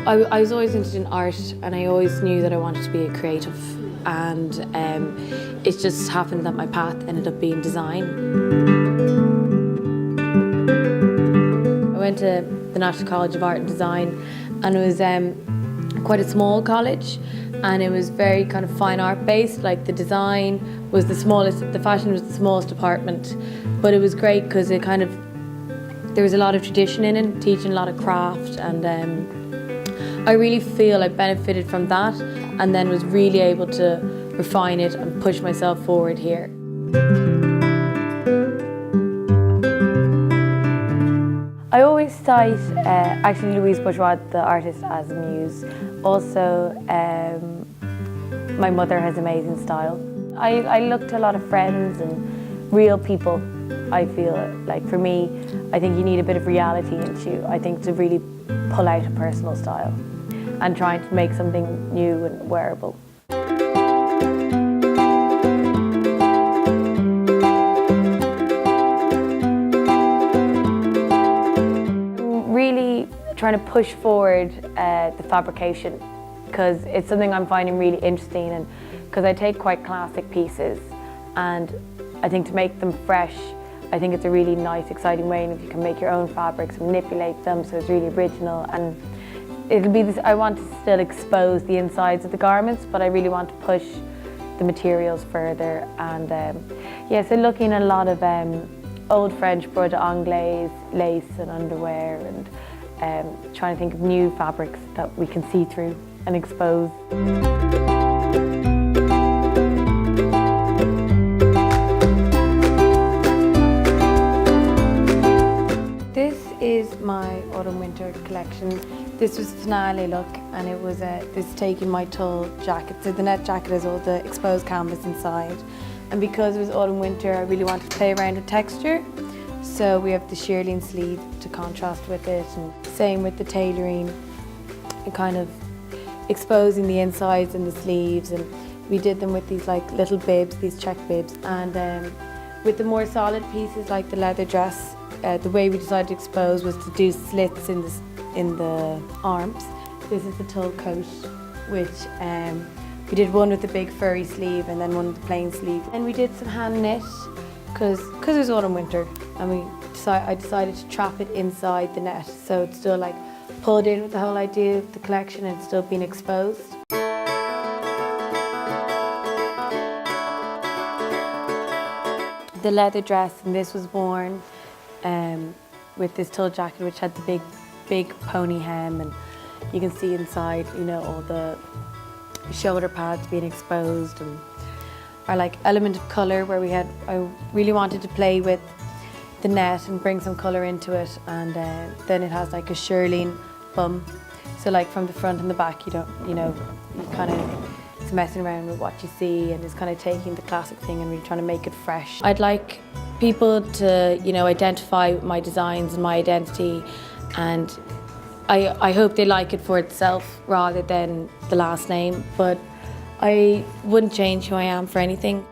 I was always interested in art, and I always knew that I wanted to be a creative, and it just happened that my path ended up being design. I went to the National College of Art and Design, and it was quite a small college, and it was very kind of fine art based. Like the design was the smallest, the fashion was the smallest department, but it was great because it kind of, there was a lot of tradition in it, teaching a lot of craft, and I really feel I benefited from that, and then was really able to refine it and push myself forward here. I always cite actually Louise Bourgeois, the artist, as a muse. Also, my mother has amazing style. I look to a lot of friends and real people. I feel like for me, I think you need a bit of reality into you, I think, to really pull out a personal style and trying to make something new and wearable. I'm really trying to push forward the fabrication, because it's something I'm finding really interesting, and because I take quite classic pieces, and I think to make them fresh, I think it's a really nice, exciting way, and if you can make your own fabrics, manipulate them so it's really original. And it'll be this, I want to still expose the insides of the garments, but I really want to push the materials further. And yeah, so looking at a lot of old French broderie anglaise, lace and underwear, and trying to think of new fabrics that we can see through and expose. This is my autumn-winter collection. This was finale look, and it was this taking my tulle jacket. So the net jacket has all the exposed canvas inside, and because it was autumn-winter, I really wanted to play around with texture. So we have the shearling sleeve to contrast with it, and same with the tailoring, and kind of exposing the insides and the sleeves. And we did them with these like little bibs, these check bibs, and with the more solid pieces like the leather dress. The way we decided to expose was to do slits in the arms. This is the tulle coat, which we did one with the big furry sleeve and then one with the plain sleeve. And we did some hand knit because it was autumn winter, and I decided to trap it inside the net, so it's still like pulled in with the whole idea of the collection and still being exposed. The leather dress, and this was worn with this tulle jacket, which had the big pony hem, and you can see inside, you know, all the shoulder pads being exposed, and our like element of colour where I really wanted to play with the net and bring some colour into it, and then it has like a shearling bum, so like from the front and the back, you kind of, it's messing around with what you see, and it's kind of taking the classic thing and really trying to make it fresh. I'd like people to, identify with my designs and my identity, and I hope they like it for itself rather than the last name, but I wouldn't change who I am for anything.